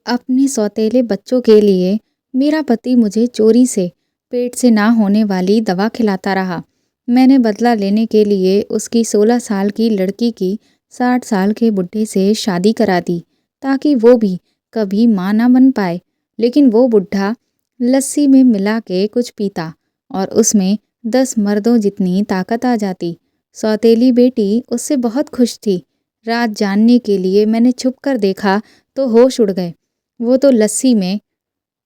अपने सौतेले बच्चों के लिए मेरा पति मुझे चोरी से पेट से ना होने वाली दवा खिलाता रहा। मैंने बदला लेने के लिए उसकी 16 साल की लड़की की 60 साल के बुढ़े से शादी करा दी ताकि वो भी कभी माँ ना बन पाए। लेकिन वो बुढ़ा लस्सी में मिला के कुछ पीता और उसमें 10 मर्दों जितनी ताकत आ जाती। सौतेली बेटी उससे बहुत खुश थी। रात जानने के लिए मैंने छुप कर देखा तो होश उड़ गए। वो तो लस्सी में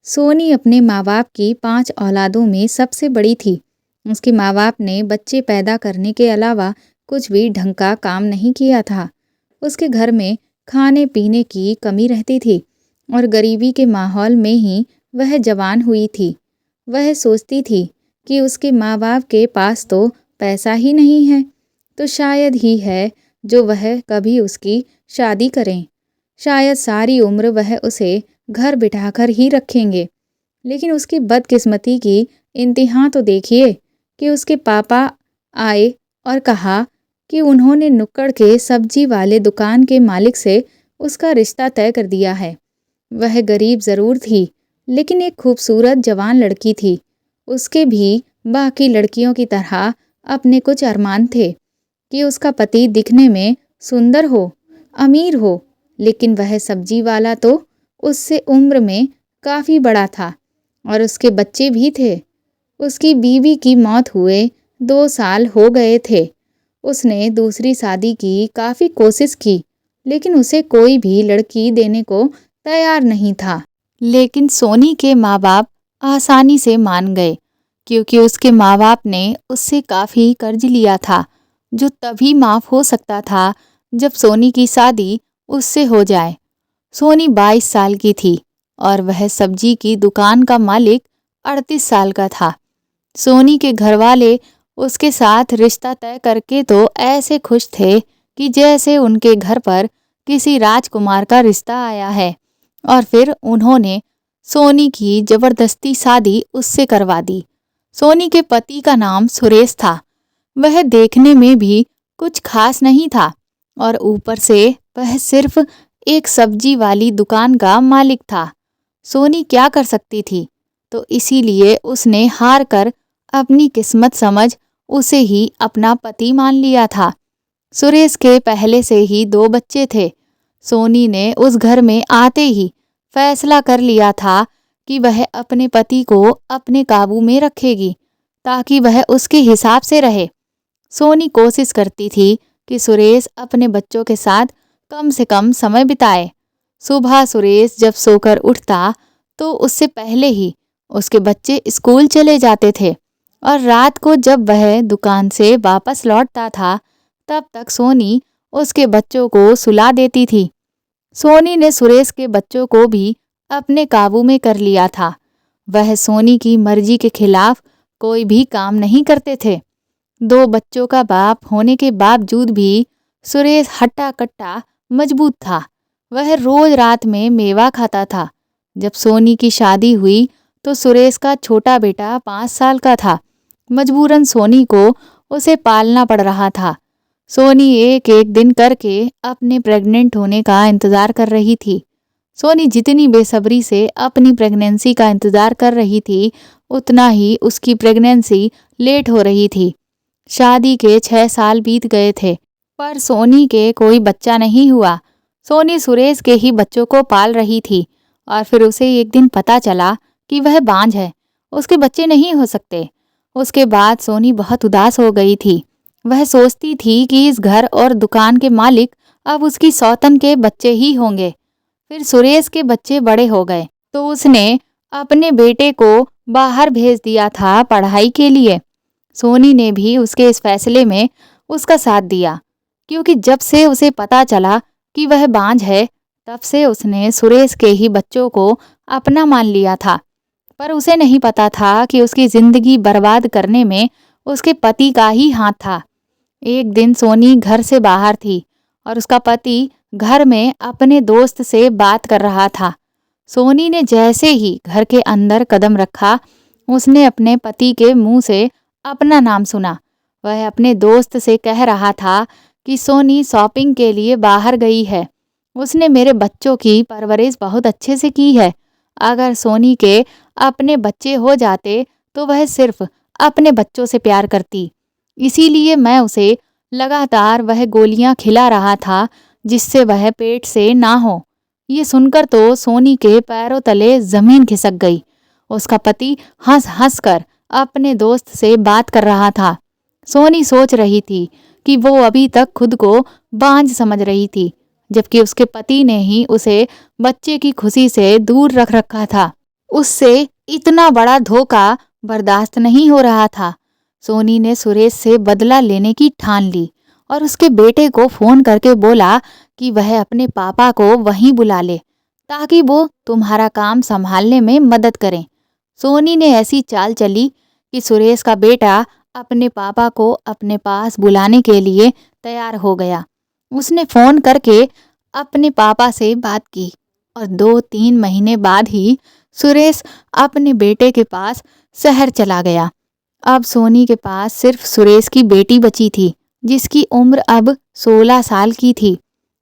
सोनी अपने माँ बाप की 5 औलादों में सबसे बड़ी थी। उसके माँ बाप ने बच्चे पैदा करने के अलावा कुछ भी ढंग का काम नहीं किया था। उसके घर में खाने पीने की कमी रहती थी और गरीबी के माहौल में ही वह जवान हुई थी। वह सोचती थी कि उसके माँ बाप के पास तो पैसा ही नहीं है, तो शायद ही है जो वह कभी उसकी शादी करें। शायद सारी उम्र वह उसे घर बिठाकर ही रखेंगे। लेकिन उसकी बदकिस्मती की इंतहा तो देखिए कि उसके पापा आए और कहा कि उन्होंने नुक्कड़ के सब्जी वाले दुकान के मालिक से उसका रिश्ता तय कर दिया है। वह गरीब ज़रूर थी, लेकिन एक खूबसूरत जवान लड़की थी। उसके भी बाकी लड़कियों की तरह अपने कुछ अरमान थे कि उसका पति दिखने में सुंदर हो, अमीर हो, लेकिन वह सब्जी वाला तो उससे उम्र में काफ़ी बड़ा था और उसके बच्चे भी थे। उसकी बीवी की मौत हुए 2 साल हो गए थे। उसने दूसरी शादी की काफ़ी कोशिश की, लेकिन उसे कोई भी लड़की देने को तैयार नहीं था। लेकिन सोनी के माँ बाप आसानी से मान गए, क्योंकि उसके माँ बाप ने उससे काफ़ी कर्ज लिया था, जो तभी माफ़ हो सकता था जब सोनी की शादी उससे हो जाए। सोनी 22 साल की थी और वह सब्जी की दुकान का मालिक 38 साल का था। सोनी के घरवाले उसके साथ रिश्ता तय करके तो ऐसे खुश थे कि जैसे उनके घर पर किसी राजकुमार का रिश्ता आया है, और फिर उन्होंने सोनी की जबरदस्ती शादी उससे करवा दी। सोनी के पति का नाम सुरेश था। वह देखने में भी कुछ खास नहीं था और ऊपर से वह सिर्फ एक सब्जी वाली दुकान का मालिक था। सोनी क्या कर सकती थी, तो इसीलिए उसने हार कर अपनी किस्मत समझ उसे ही अपना पति मान लिया था। सुरेश के पहले से ही 2 बच्चे थे। सोनी ने उस घर में आते ही फैसला कर लिया था कि वह अपने पति को अपने काबू में रखेगी, ताकि वह उसके हिसाब से रहे। सोनी कोशिश करती थी कि सुरेश अपने बच्चों के साथ कम से कम समय बिताए। सुबह सुरेश जब सोकर उठता तो उससे पहले ही उसके बच्चे स्कूल चले जाते थे, और रात को जब वह दुकान से वापस लौटता था तब तक सोनी उसके बच्चों को सुला देती थी। सोनी ने सुरेश के बच्चों को भी अपने काबू में कर लिया था। वह सोनी की मर्जी के खिलाफ कोई भी काम नहीं करते थे। 2 बच्चों का बाप होने के बावजूद भी सुरेश हट्टा कट्टा मजबूत था। वह रोज रात में मेवा खाता था। जब सोनी की शादी हुई तो सुरेश का छोटा बेटा 5 साल का था। मजबूरन सोनी को उसे पालना पड़ रहा था। सोनी एक एक दिन करके अपने प्रेग्नेंट होने का इंतज़ार कर रही थी। सोनी जितनी बेसब्री से अपनी प्रेगनेंसी का इंतज़ार कर रही थी, उतना ही उसकी प्रेगनेंसी लेट हो रही थी। शादी के 6 साल बीत गए थे, पर सोनी के कोई बच्चा नहीं हुआ। सोनी सुरेश के ही बच्चों को पाल रही थी और फिर उसे एक दिन पता चला कि वह बांझ है, उसके बच्चे नहीं हो सकते। उसके बाद सोनी बहुत उदास हो गई थी। वह सोचती थी कि इस घर और दुकान के मालिक अब उसकी सौतन के बच्चे ही होंगे। फिर सुरेश के बच्चे बड़े हो गए तो उसने अपने बेटे को बाहर भेज दिया था पढ़ाई के लिए। सोनी ने भी उसके इस फैसले में उसका साथ दिया, क्योंकि जब से उसे पता चला कि वह बांझ है, तब से उसने सुरेश के ही बच्चों को अपना मान लिया था। पर उसे नहीं पता था कि उसकी जिंदगी बर्बाद करने में उसके पति का ही हाथ था। एक दिन सोनी घर से बाहर थी और उसका पति घर में अपने दोस्त से बात कर रहा था। सोनी ने जैसे ही घर के अंदर कदम रखा, उसने अपने पति के मुंह से अपना नाम सुना। वह अपने दोस्त से कह रहा था कि सोनी शॉपिंग के लिए बाहर गई है, उसने मेरे बच्चों की परवरिश बहुत अच्छे से की है। अगर सोनी के अपने बच्चे हो जाते तो वह सिर्फ अपने बच्चों से प्यार करती। इसीलिए मैं उसे लगातार वह गोलियां खिला रहा था जिससे वह पेट से ना हो। ये सुनकर तो सोनी के पैरों तले जमीन खिसक गई। उसका पति हंस-हंस कर अपने दोस्त से बात कर रहा था। सोनी सोच रही थी कि वो अभी तक खुद को बांझ समझ रही थी, जबकि उसके पति ने ही उसे बच्चे की खुशी से दूर रख रखा था। उससे इतना बड़ा धोखा बर्दाश्त नहीं हो रहा था। सोनी ने सुरेश से बदला लेने की ठान ली और उसके बेटे को फोन करके बोला कि वह अपने पापा को वहीं बुला ले ताकि वो तुम्हारा काम संभालने में मदद करें। सोनी ने ऐसी चाल चली कि सुरेश का बेटा अपने पापा को अपने पास बुलाने के लिए तैयार हो गया। उसने फोन करके अपने पापा से बात की और 2-3 महीने बाद ही सुरेश अपने बेटे के पास शहर चला गया। अब सोनी के पास सिर्फ सुरेश की बेटी बची थी, जिसकी उम्र अब 16 साल की थी।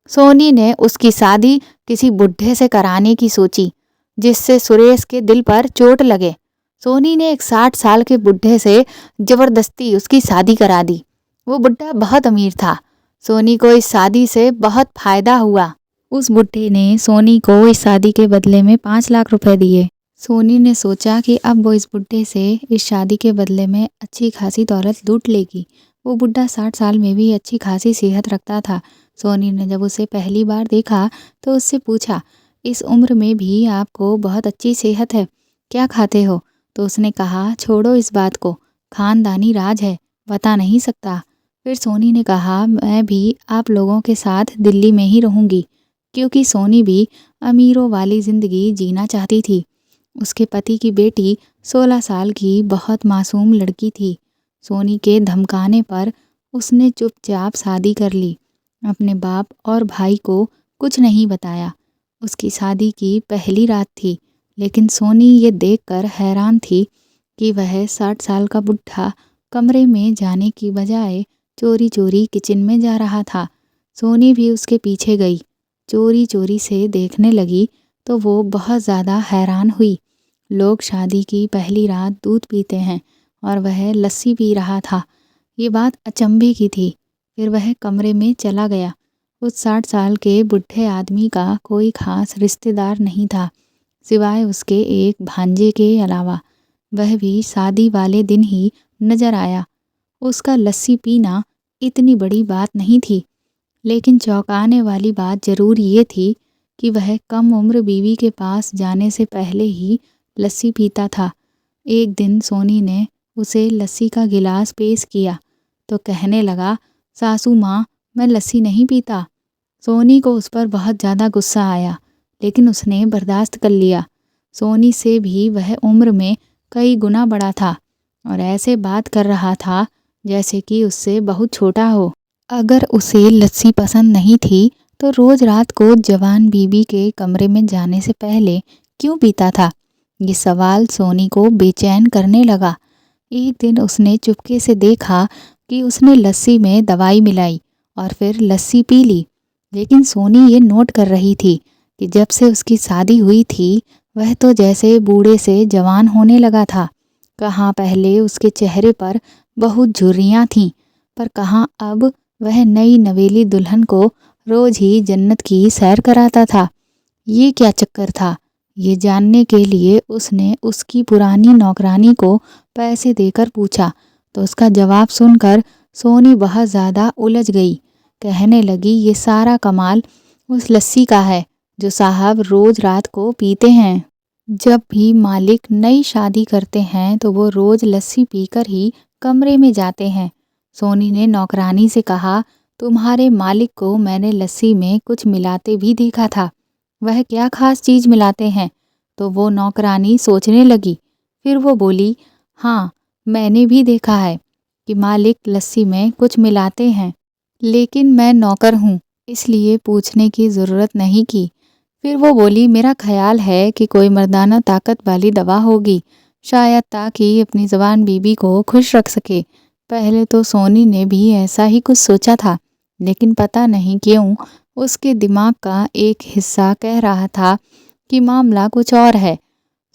सोनी ने उसकी शादी किसी बुढ़े से कराने की सोची, जिससे सुरेश के दिल पर चोट लगे। सोनी ने एक 60 साल के बुढ़े से जबरदस्ती उसकी शादी करा दी। वो बुढ़ा बहुत अमीर था। सोनी को इस शादी से बहुत फायदा हुआ। उस बुढ़े ने सोनी को इस शादी के बदले में 5 लाख रुपए दिए। सोनी ने सोचा कि अब वो इस बुढ़े से इस शादी के बदले में अच्छी खासी दौलत लूट लेगी। वो बुढ़ा 60 साल में भी अच्छी खासी सेहत रखता था। सोनी ने जब उसे पहली बार देखा तो उससे पूछा, इस उम्र में भी आपको बहुत अच्छी सेहत है, क्या खाते हो? तो उसने कहा, छोड़ो इस बात को, खानदानी राज है, बता नहीं सकता। फिर सोनी ने कहा, मैं भी आप लोगों के साथ दिल्ली में ही रहूंगी, क्योंकि सोनी भी अमीरों वाली जिंदगी जीना चाहती थी। उसके पति की बेटी 16 साल की बहुत मासूम लड़की थी। सोनी के धमकाने पर उसने चुपचाप शादी कर ली। अपने बाप और भाई को कुछ नहीं बताया। उसकी शादी की पहली रात थी, लेकिन सोनी ये देखकर हैरान थी कि वह 60 साल का बुढ़ा कमरे में जाने की बजाय चोरी चोरी किचन में जा रहा था। सोनी भी उसके पीछे गई, चोरी चोरी से देखने लगी तो वो बहुत ज़्यादा हैरान हुई। लोग शादी की पहली रात दूध पीते हैं और वह लस्सी पी रहा था। ये बात अचंभे की थी। फिर वह कमरे में चला गया। उस 60 साल के बुढ़े आदमी का कोई खास रिश्तेदार नहीं था, सिवाय उसके एक भांजे के अलावा। वह भी शादी वाले दिन ही नजर आया। उसका लस्सी पीना इतनी बड़ी बात नहीं थी, लेकिन चौंकाने वाली बात जरूर ये थी कि वह कम उम्र बीवी के पास जाने से पहले ही लस्सी पीता था। एक दिन सोनी ने उसे लस्सी का गिलास पेश किया तो कहने लगा, सासू माँ, मैं लस्सी नहीं पीता। सोनी को उस पर बहुत ज़्यादा गुस्सा आया, लेकिन उसने बर्दाश्त कर लिया। सोनी से भी वह उम्र में कई गुना बड़ा था और ऐसे बात कर रहा था जैसे कि उससे बहुत छोटा हो। अगर उसे लस्सी पसंद नहीं थी तो रोज रात को जवान बीबी के कमरे में जाने से पहले क्यों पीता था? ये सवाल सोनी को बेचैन करने लगा। एक दिन उसने चुपके से देखा कि उसने लस्सी में दवाई मिलाई और फिर लस्सी पी ली। लेकिन सोनी ये नोट कर रही थी कि जब से उसकी शादी हुई थी वह तो जैसे बूढ़े से जवान होने लगा था। कहाँ पहले उसके चेहरे पर बहुत झुर्रियाँ थीं, पर कहाँ अब वह नई नवेली दुल्हन को रोज ही जन्नत की सैर कराता था। ये क्या चक्कर था? ये जानने के लिए उसने उसकी पुरानी नौकरानी को पैसे देकर पूछा तो उसका जवाब सुनकर सोनी बहुत ज़्यादा उलझ गई। कहने लगी, ये सारा कमाल उस लस्सी का है जो साहब रोज रात को पीते हैं। जब भी मालिक नई शादी करते हैं तो वो रोज लस्सी पीकर ही कमरे में जाते हैं। सोनी ने नौकरानी से कहा, तुम्हारे मालिक को मैंने लस्सी में कुछ मिलाते भी देखा था, वह क्या खास चीज़ मिलाते हैं? तो वो नौकरानी सोचने लगी। फिर वो बोली, हाँ, मैंने भी देखा है कि मालिक लस्सी में कुछ मिलाते हैं, लेकिन मैं नौकर हूँ इसलिए पूछने की ज़रूरत नहीं की। फिर वो बोली, मेरा ख्याल है कि कोई मर्दाना ताकत वाली दवा होगी, शायद ताकि अपनी जवान बीबी को खुश रख सके। पहले तो सोनी ने भी ऐसा ही कुछ सोचा था, लेकिन पता नहीं क्यों उसके दिमाग का एक हिस्सा कह रहा था कि मामला कुछ और है।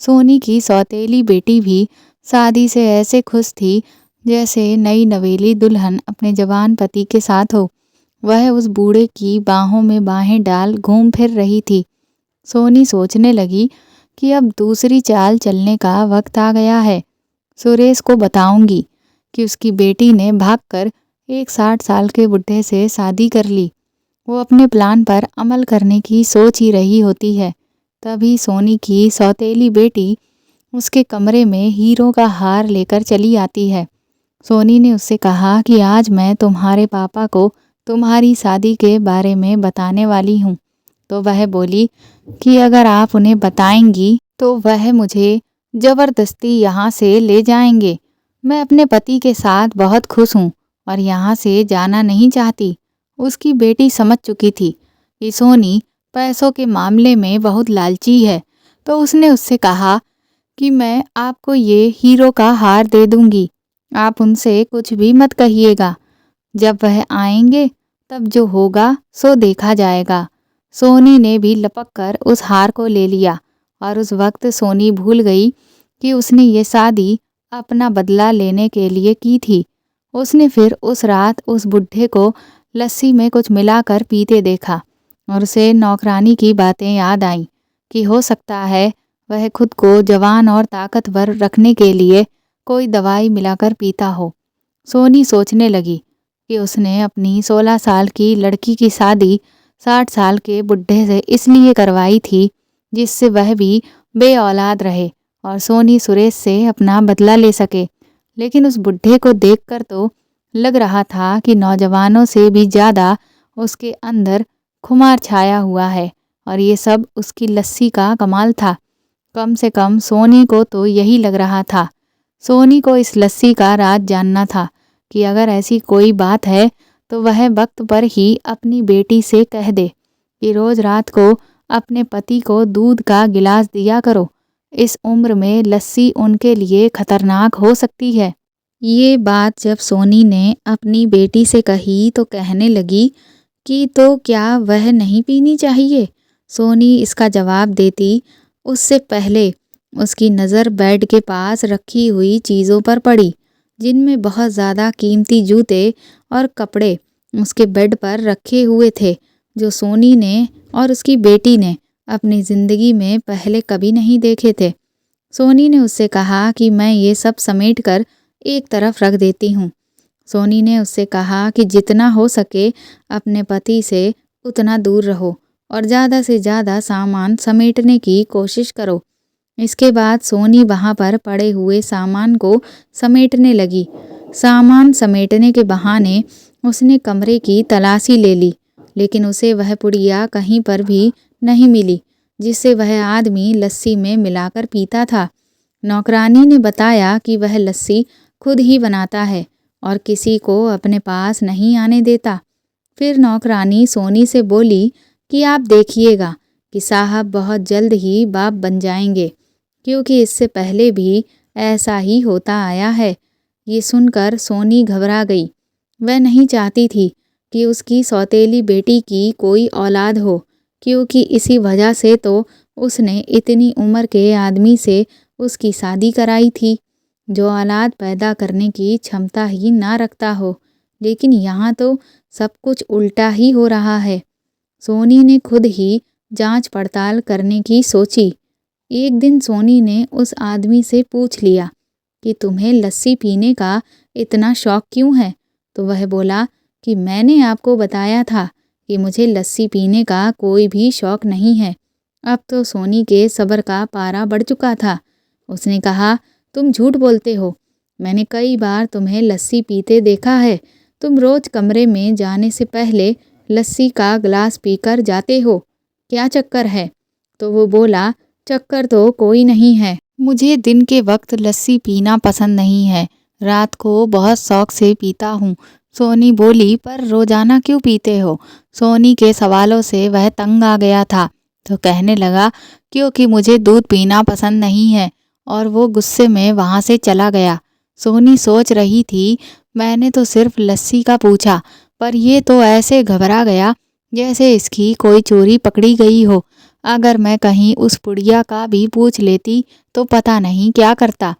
सोनी की सौतेली बेटी भी शादी से ऐसे खुश थी जैसे नई नवेली दुल्हन अपने जवान पति के साथ हो। वह उस बूढ़े की बाहों में बाहें डाल घूम फिर रही थी। सोनी सोचने लगी कि अब दूसरी चाल चलने का वक्त आ गया है। सुरेश को बताऊंगी कि उसकी बेटी ने भागकर एक 60 साल के बुढ़े से शादी कर ली। वो अपने प्लान पर अमल करने की सोच ही रही होती है। तभी सोनी की सौतेली बेटी उसके कमरे में हीरो का हार लेकर चली आती है। सोनी ने उससे कहा कि आज मैं तुम्हारे पापा को तुम्हारी शादी के बारे में बताने वाली हूँ। तो वह बोली कि अगर आप उन्हें बताएंगी तो वह मुझे ज़बरदस्ती यहाँ से ले जाएंगे। मैं अपने पति के साथ बहुत खुश हूँ और यहाँ से जाना नहीं चाहती। उसकी बेटी समझ चुकी थी कि सोनी पैसों के मामले में बहुत लालची है, तो उसने उससे कहा कि मैं आपको ये हीरो का हार दे दूंगी, आप उनसे कुछ भी मत कहिएगा। जब वह आएंगे तब जो होगा सो देखा जाएगा। सोनी ने भी लपक कर उस हार को ले लिया और उस वक्त सोनी भूल गई कि उसने ये शादी अपना बदला लेने के लिए की थी। उसने फिर उस रात उस बुढ़े को लस्सी में कुछ मिलाकर पीते देखा और उसे नौकरानी की बातें याद आईं कि हो सकता है वह खुद को जवान और ताकतवर रखने के लिए कोई दवाई मिलाकर पीता हो। सोनी सोचने लगी कि उसने अपनी 16 साल की लड़की की शादी 60 साल के बुढ़े से इसलिए करवाई थी जिससे वह भी बे औलाद रहे और सोनी सुरेश से अपना बदला ले सके। लेकिन उस बुढ़े को देखकर तो लग रहा था कि नौजवानों से भी ज़्यादा उसके अंदर खुमार छाया हुआ है और ये सब उसकी लस्सी का कमाल था। कम से कम सोनी को तो यही लग रहा था। सोनी को इस लस्सी का राज जानना था कि अगर ऐसी कोई बात है तो वह वक्त पर ही अपनी बेटी से कह दे कि रोज़ रात को अपने पति को दूध का गिलास दिया करो। इस उम्र में लस्सी उनके लिए खतरनाक हो सकती है। ये बात जब सोनी ने अपनी बेटी से कही तो कहने लगी कि तो क्या वह नहीं पीनी चाहिए। सोनी इसका जवाब देती उससे पहले उसकी नज़र बेड के पास रखी हुई चीज़ों पर पड़ी जिनमें बहुत ज़्यादा कीमती जूते और कपड़े उसके बेड पर रखे हुए थे जो सोनी ने और उसकी बेटी ने अपनी ज़िंदगी में पहले कभी नहीं देखे थे। सोनी ने उससे कहा कि मैं ये सब समेट कर एक तरफ रख देती हूँ। सोनी ने उससे कहा कि जितना हो सके अपने पति से उतना दूर रहो और ज़्यादा से ज़्यादा सामान समेटने की कोशिश करो। इसके बाद सोनी वहाँ पर पड़े हुए सामान को समेटने लगी। सामान समेटने के बहाने उसने कमरे की तलाशी ले ली, लेकिन उसे वह पुड़िया कहीं पर भी नहीं मिली जिससे वह आदमी लस्सी में मिलाकर पीता था। नौकरानी ने बताया कि वह लस्सी खुद ही बनाता है और किसी को अपने पास नहीं आने देता। फिर नौकरानी सोनी से बोली कि आप देखिएगा कि साहब बहुत जल्द ही बाप बन जाएंगे, क्योंकि इससे पहले भी ऐसा ही होता आया है। ये सुनकर सोनी घबरा गई। वह नहीं चाहती थी कि उसकी सौतेली बेटी की कोई औलाद हो, क्योंकि इसी वजह से तो उसने इतनी उम्र के आदमी से उसकी शादी कराई थी जो औलाद पैदा करने की क्षमता ही ना रखता हो। लेकिन यहाँ तो सब कुछ उल्टा ही हो रहा है। सोनी ने खुद ही जांच पड़ताल करने की सोची। एक दिन सोनी ने उस आदमी से पूछ लिया कि तुम्हें लस्सी पीने का इतना शौक क्यों है। तो वह बोला कि मैंने आपको बताया था कि मुझे लस्सी पीने का कोई भी शौक नहीं है। अब तो सोनी के सब्र का पारा बढ़ चुका था। उसने कहा, तुम झूठ बोलते हो। मैंने कई बार तुम्हें लस्सी पीते देखा है। तुम रोज कमरे में जाने से पहले लस्सी का गिलास पीकर जाते हो। क्या चक्कर है? तो वो बोला, चक्कर तो कोई नहीं है। मुझे दिन के वक्त लस्सी पीना पसंद नहीं है, रात को बहुत शौक से पीता हूँ। सोनी बोली, पर रोजाना क्यों पीते हो? सोनी के सवालों से वह तंग आ गया था तो कहने लगा, क्योंकि मुझे दूध पीना पसंद नहीं है। और वो गुस्से में वहाँ से चला गया। सोनी सोच रही थी, मैंने तो सिर्फ लस्सी का पूछा, पर ये तो ऐसे घबरा गया जैसे इसकी कोई चोरी पकड़ी गई हो। अगर मैं कहीं उस पुड़िया का भी पूछ लेती तो पता नहीं क्या करता।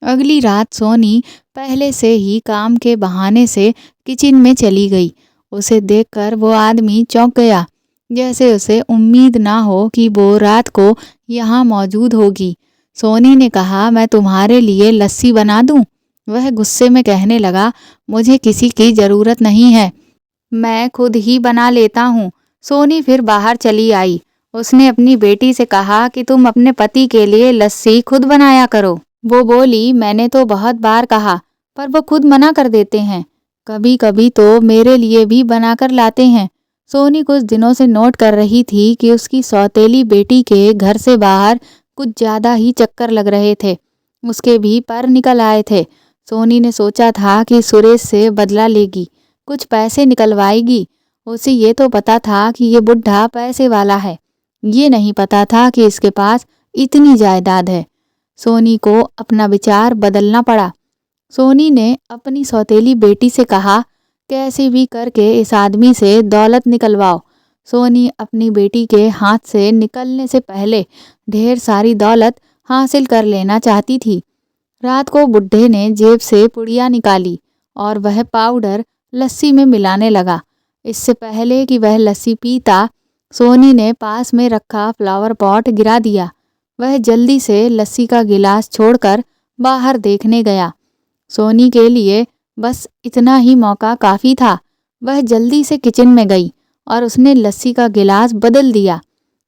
अगली रात सोनी पहले से ही काम के बहाने से किचन में चली गई। उसे देखकर वो आदमी चौंक गया, जैसे उसे उम्मीद ना हो कि वो रात को यहाँ मौजूद होगी। सोनी ने कहा, मैं तुम्हारे लिए लस्सी बना दूं? वह गुस्से में कहने लगा, मुझे किसी की जरूरत नहीं है, मैं खुद ही बना लेता हूँ। सोनी फिर बाहर चली आई। उसने अपनी बेटी से कहा कि तुम अपने पति के लिए लस्सी खुद बनाया करो। वो बोली, मैंने तो बहुत बार कहा, पर वो खुद मना कर देते हैं। कभी कभी तो मेरे लिए भी बनाकर लाते हैं। सोनी कुछ दिनों से नोट कर रही थी कि उसकी सौतेली बेटी के घर से बाहर कुछ ज्यादा ही चक्कर लग रहे थे। उसके भी पर निकल आए थे। सोनी ने सोचा था कि सुरेश से बदला लेगी, कुछ पैसे निकलवाएगी। उसे ये तो पता था कि ये बुढ़ा पैसे वाला है, ये नहीं पता था कि इसके पास इतनी जायदाद है। सोनी को अपना विचार बदलना पड़ा। सोनी ने अपनी सौतेली बेटी से कहा, कैसे भी करके इस आदमी से दौलत निकलवाओ। सोनी अपनी बेटी के हाथ से निकलने से पहले ढेर सारी दौलत हासिल कर लेना चाहती थी। रात को बुड्ढे ने जेब से पुड़िया निकाली और वह पाउडर लस्सी में मिलाने लगा। इससे पहले कि वह लस्सी पीता, सोनी ने पास में रखा फ्लावर पॉट गिरा दिया। वह जल्दी से लस्सी का गिलास छोड़कर बाहर देखने गया। सोनी के लिए बस इतना ही मौका काफ़ी था। वह जल्दी से किचन में गई और उसने लस्सी का गिलास बदल दिया।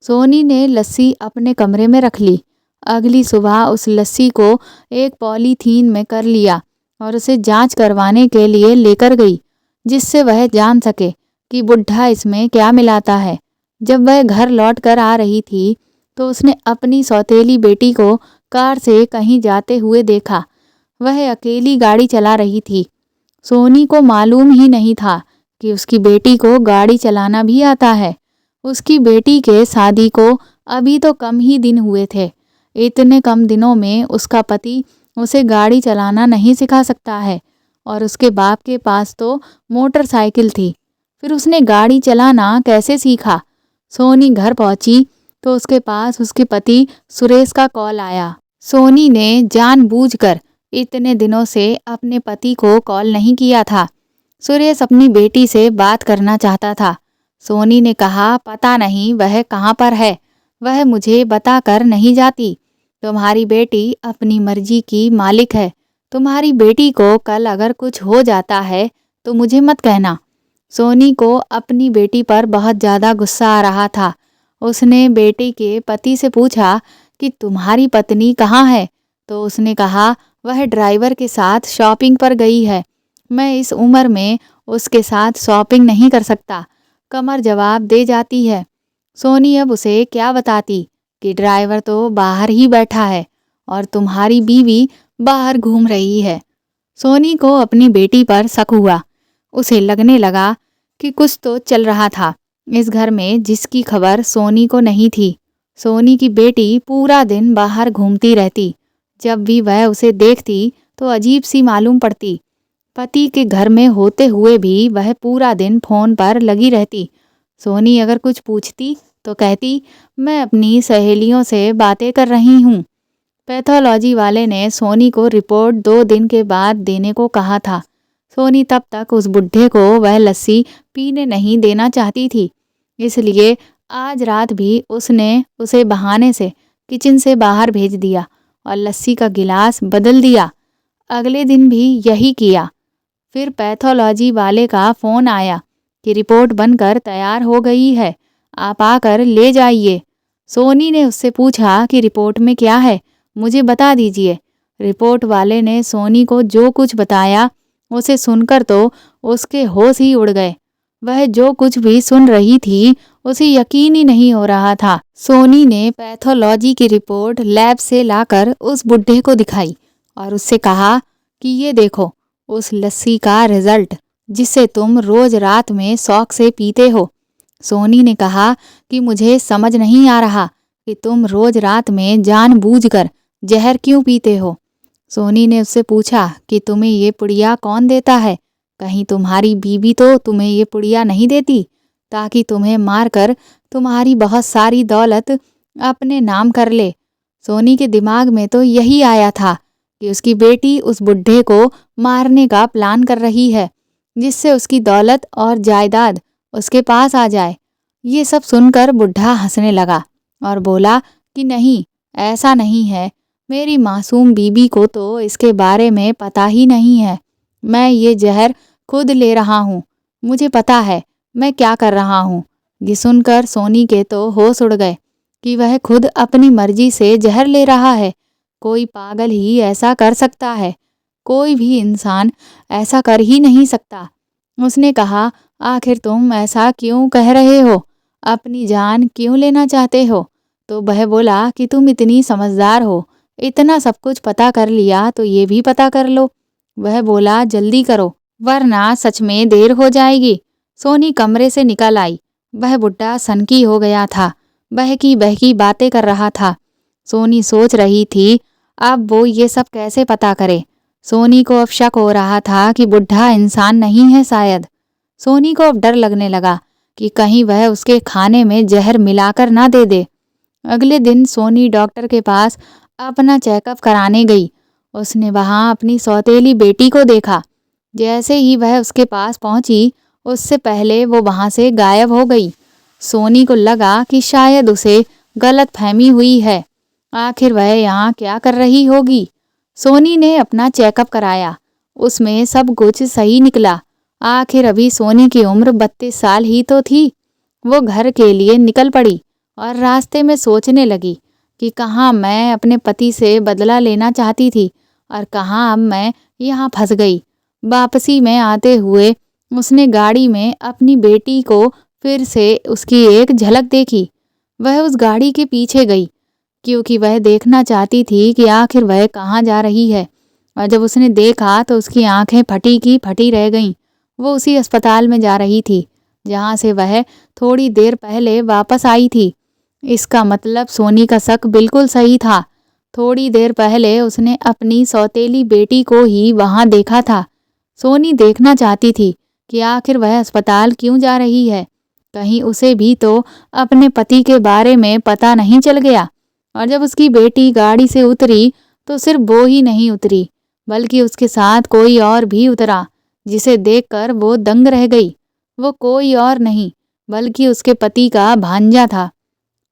सोनी ने लस्सी अपने कमरे में रख ली। अगली सुबह उस लस्सी को एक पॉलीथीन में कर लिया और उसे जांच करवाने के लिए लेकर गई, जिससे वह जान सके कि बुढ़ा इसमें क्या मिलाता है। जब वह घर लौट कर आ रही थी तो उसने अपनी सौतेली बेटी को कार से कहीं जाते हुए देखा। वह अकेली गाड़ी चला रही थी। सोनी को मालूम ही नहीं था कि उसकी बेटी को गाड़ी चलाना भी आता है। उसकी बेटी के शादी को अभी तो कम ही दिन हुए थे। इतने कम दिनों में उसका पति उसे गाड़ी चलाना नहीं सिखा सकता है, और उसके बाप के पास तो मोटरसाइकिल थी, फिर उसने गाड़ी चलाना कैसे सीखा? सोनी घर पहुंची तो उसके पास उसके पति सुरेश का कॉल आया। सोनी ने जानबूझकर इतने दिनों से अपने पति को कॉल नहीं किया था। सुरेश अपनी बेटी से बात करना चाहता था। सोनी ने कहा, पता नहीं वह कहाँ पर है, वह मुझे बताकर नहीं जाती। तुम्हारी बेटी अपनी मर्जी की मालिक है। तुम्हारी बेटी को कल अगर कुछ हो जाता है तो मुझे मत कहना। सोनी को अपनी बेटी पर बहुत ज़्यादा गुस्सा आ रहा था। उसने बेटी के पति से पूछा कि तुम्हारी पत्नी कहाँ है? तो उसने कहा, वह ड्राइवर के साथ शॉपिंग पर गई है। मैं इस उम्र में उसके साथ शॉपिंग नहीं कर सकता। कमर जवाब दे जाती है। सोनी अब उसे क्या बताती कि ड्राइवर तो बाहर ही बैठा है और तुम्हारी बीवी बाहर घूम रही है। सोनी को अपनी बेटी पर शक हुआ। उसे लगने लगा कि कुछ तो चल रहा था इस घर में जिसकी खबर सोनी को नहीं थी। सोनी की बेटी पूरा दिन बाहर घूमती रहती। जब भी वह उसे देखती तो अजीब सी मालूम पड़ती। पति के घर में होते हुए भी वह पूरा दिन फोन पर लगी रहती। सोनी अगर कुछ पूछती तो कहती, मैं अपनी सहेलियों से बातें कर रही हूँ। पैथोलॉजी वाले ने सोनी को रिपोर्ट 2 दिन के बाद देने को कहा था। सोनी तब तक उस बुढ़े को वह लस्सी पीने नहीं देना चाहती थी, इसलिए आज रात भी उसने उसे बहाने से किचन से बाहर भेज दिया और लस्सी का गिलास बदल दिया। अगले दिन भी यही किया। फिर पैथोलॉजी वाले का फ़ोन आया कि रिपोर्ट बनकर तैयार हो गई है, आप आकर ले जाइए। सोनी ने उससे पूछा कि रिपोर्ट में क्या है, मुझे बता दीजिए। रिपोर्ट वाले ने सोनी को जो कुछ बताया उसे सुनकर तो उसके होश ही उड़ गए। वह जो कुछ भी सुन रही थी उसे यकीन ही नहीं हो रहा था। सोनी ने पैथोलॉजी की रिपोर्ट लैब से लाकर उस बुढ़े को दिखाई और उससे कहा कि ये देखो उस लस्सी का रिजल्ट जिसे तुम रोज रात में शौक से पीते हो। सोनी ने कहा कि मुझे समझ नहीं आ रहा कि तुम रोज रात में जानबूझकर जहर क्यों पीते हो। सोनी ने उससे पूछा कि तुम्हें ये पुड़िया कौन देता है? कहीं तुम्हारी बीवी तो तुम्हें ये पुड़िया नहीं देती? ताकि तुम्हें मारकर तुम्हारी बहुत सारी दौलत अपने नाम कर ले। सोनी के दिमाग में तो यही आया था कि उसकी बेटी उस बुढ़े को मारने का प्लान कर रही है, जिससे उसकी दौलत और जायदाद उसके पास आ जाए। ये सब सुनकर बुढ़ा हंसने लगा और बोला कि नहीं, ऐसा नहीं है। मेरी मासूम बीबी को तो इसके बारे में पता ही नहीं है। मैं ये जहर खुद ले रहा हूँ। मुझे पता है मैं क्या कर रहा हूँ। ये सुनकर सोनी के तो होश उड़ गए कि वह खुद अपनी मर्जी से जहर ले रहा है। कोई पागल ही ऐसा कर सकता है। कोई भी इंसान ऐसा कर ही नहीं सकता। उसने कहा, आखिर तुम ऐसा क्यों कह रहे हो? अपनी जान क्यों लेना चाहते हो? तो वह बोला कि तुम इतनी समझदार हो, इतना सब कुछ पता कर लिया तो ये भी पता कर लो। वह बोला, जल्दी करो वरना सच में देर हो जाएगी। सोनी कमरे से निकल आई। वह बुढ़ा सनकी हो गया था, बहकी बहकी बातें कर रहा था। सोनी सोच रही थी अब वो ये सब कैसे पता करे। सोनी को अब शक हो रहा था कि बुढ़ा इंसान नहीं है शायद। सोनी को अब डर लगने लगा कि कहीं वह उसके खाने में जहर मिलाकर ना दे दे। अगले दिन सोनी डॉक्टर के पास अपना चेकअप कराने गई। उसने वहां अपनी सौतेली बेटी को देखा। जैसे ही वह उसके पास पहुंची, उससे पहले वो वहां से गायब हो गई। सोनी को लगा कि शायद उसे गलतफहमी हुई है। आखिर वह यहाँ क्या कर रही होगी। सोनी ने अपना चेकअप कराया, उसमें सब कुछ सही निकला। आखिर अभी सोनी की उम्र 32 साल ही तो थी। वो घर के लिए निकल पड़ी और रास्ते में सोचने लगी कि कहाँ मैं अपने पति से बदला लेना चाहती थी और कहाँ अब मैं यहाँ फंस गई। वापसी में आते हुए उसने गाड़ी में अपनी बेटी को फिर से उसकी एक झलक देखी। वह उस गाड़ी के पीछे गई क्योंकि वह देखना चाहती थी कि आखिर वह कहाँ जा रही है। और जब उसने देखा तो उसकी आंखें फटी की फटी रह गईं। वो उसी अस्पताल में जा रही थी जहाँ से वह थोड़ी देर पहले वापस आई थी। इसका मतलब सोनी का शक बिल्कुल सही था। थोड़ी देर पहले उसने अपनी सौतेली बेटी को ही वहां देखा था। सोनी देखना चाहती थी कि आखिर वह अस्पताल क्यों जा रही है। कहीं उसे भी तो अपने पति के बारे में पता नहीं चल गया। और जब उसकी बेटी गाड़ी से उतरी तो सिर्फ वो ही नहीं उतरी बल्कि उसके साथ कोई और भी उतरा, जिसे देखकर वो दंग रह गई। वो कोई और नहीं बल्कि उसके पति का भांजा था।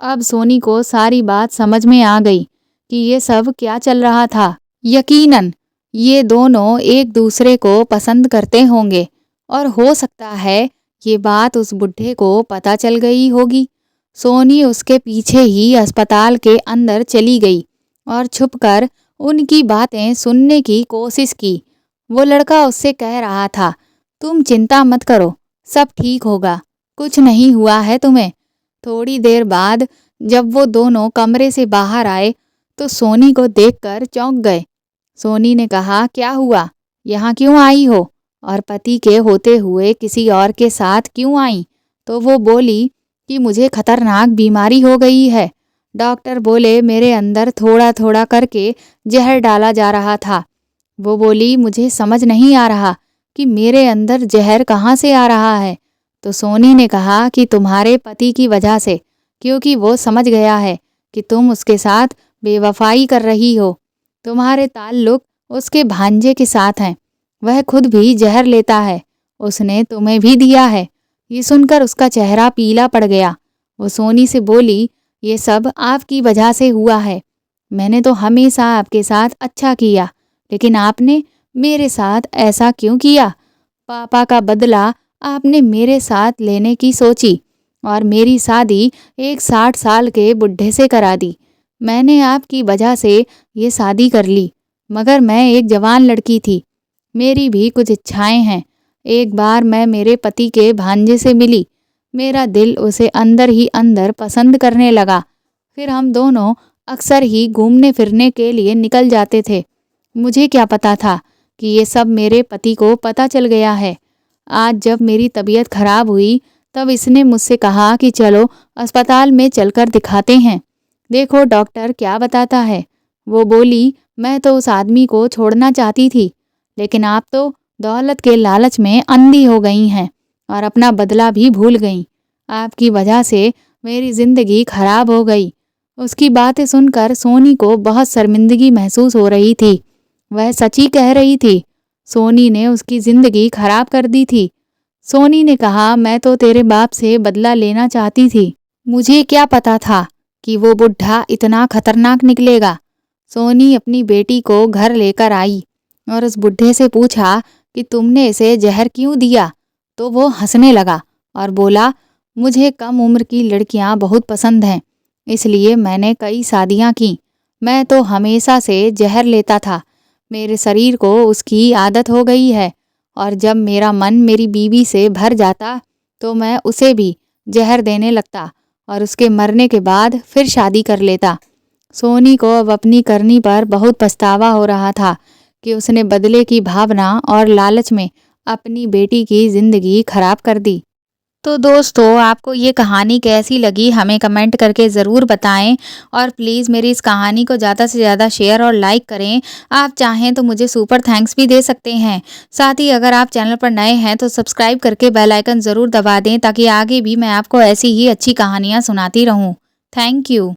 अब सोनी को सारी बात समझ में आ गई कि ये सब क्या चल रहा था। यकीनन ये दोनों एक दूसरे को पसंद करते होंगे और हो सकता है ये बात उस बुढ़े को पता चल गई होगी। सोनी उसके पीछे ही अस्पताल के अंदर चली गई और छुपकर उनकी बातें सुनने की कोशिश की। वो लड़का उससे कह रहा था, तुम चिंता मत करो, सब ठीक होगा, कुछ नहीं हुआ है तुम्हें। थोड़ी देर बाद जब वो दोनों कमरे से बाहर आए तो सोनी को देखकर चौंक गए। सोनी ने कहा, क्या हुआ, यहाँ क्यों आई हो और पति के होते हुए किसी और के साथ क्यों आई? तो वो बोली कि मुझे खतरनाक बीमारी हो गई है। डॉक्टर बोले मेरे अंदर थोड़ा थोड़ा करके जहर डाला जा रहा था। वो बोली मुझे समझ नहीं आ रहा कि मेरे अंदर जहर कहाँ से आ रहा है। तो सोनी ने कहा कि तुम्हारे पति की वजह से, क्योंकि वो समझ गया है कि तुम उसके साथ बेवफाई कर रही हो। तुम्हारे ताल्लुक उसके भांजे के साथ हैं। वह खुद भी जहर लेता है, उसने तुम्हें भी दिया है। ये सुनकर उसका चेहरा पीला पड़ गया। वो सोनी से बोली, ये सब आपकी वजह से हुआ है। मैंने तो हमेशा आपके साथ अच्छा किया, लेकिन आपने मेरे साथ ऐसा क्यों किया? पापा का बदला आपने मेरे साथ लेने की सोची और मेरी शादी एक 60 साल के बुढ़े से करा दी। मैंने आपकी वजह से ये शादी कर ली, मगर मैं एक जवान लड़की थी, मेरी भी कुछ इच्छाएं हैं। एक बार मैं मेरे पति के भांजे से मिली, मेरा दिल उसे अंदर ही अंदर पसंद करने लगा। फिर हम दोनों अक्सर ही घूमने फिरने के लिए निकल जाते थे। मुझे क्या पता था कि ये सब मेरे पति को पता चल गया है। आज जब मेरी तबीयत खराब हुई तब इसने मुझसे कहा कि चलो अस्पताल में चलकर दिखाते हैं, देखो डॉक्टर क्या बताता है। वो बोली, मैं तो उस आदमी को छोड़ना चाहती थी, लेकिन आप तो दौलत के लालच में अंधी हो गई हैं और अपना बदला भी भूल गईं। आपकी वजह से मेरी ज़िंदगी खराब हो गई। उसकी बातें सुनकर सोनी को बहुत शर्मिंदगी महसूस हो रही थी। वह सच ही कह रही थी। सोनी ने उसकी ज़िंदगी खराब कर दी थी। सोनी ने कहा, मैं तो तेरे बाप से बदला लेना चाहती थी। मुझे क्या पता था कि वो बुढ़ा इतना खतरनाक निकलेगा। सोनी अपनी बेटी को घर लेकर आई और उस बुढ़े से पूछा कि तुमने इसे जहर क्यों दिया? तो वो हंसने लगा और बोला, मुझे कम उम्र की लड़कियां बहुत पसंद हैं, इसलिए मैंने कई शादियां की। मैं तो हमेशा से जहर लेता था। मेरे शरीर को उसकी आदत हो गई है और जब मेरा मन मेरी बीवी से भर जाता तो मैं उसे भी जहर देने लगता और उसके मरने के बाद फिर शादी कर लेता। सोनी को अब अपनी करनी पर बहुत पछतावा हो रहा था कि उसने बदले की भावना और लालच में अपनी बेटी की ज़िंदगी खराब कर दी। तो दोस्तों, आपको ये कहानी कैसी लगी हमें कमेंट करके ज़रूर बताएं और प्लीज़ मेरी इस कहानी को ज़्यादा से ज़्यादा शेयर और लाइक करें। आप चाहें तो मुझे सुपर थैंक्स भी दे सकते हैं। साथ ही अगर आप चैनल पर नए हैं तो सब्सक्राइब करके बेल आइकन ज़रूर दबा दें ताकि आगे भी मैं आपको ऐसी ही अच्छी कहानियाँ सुनाती रहूँ। Thank you.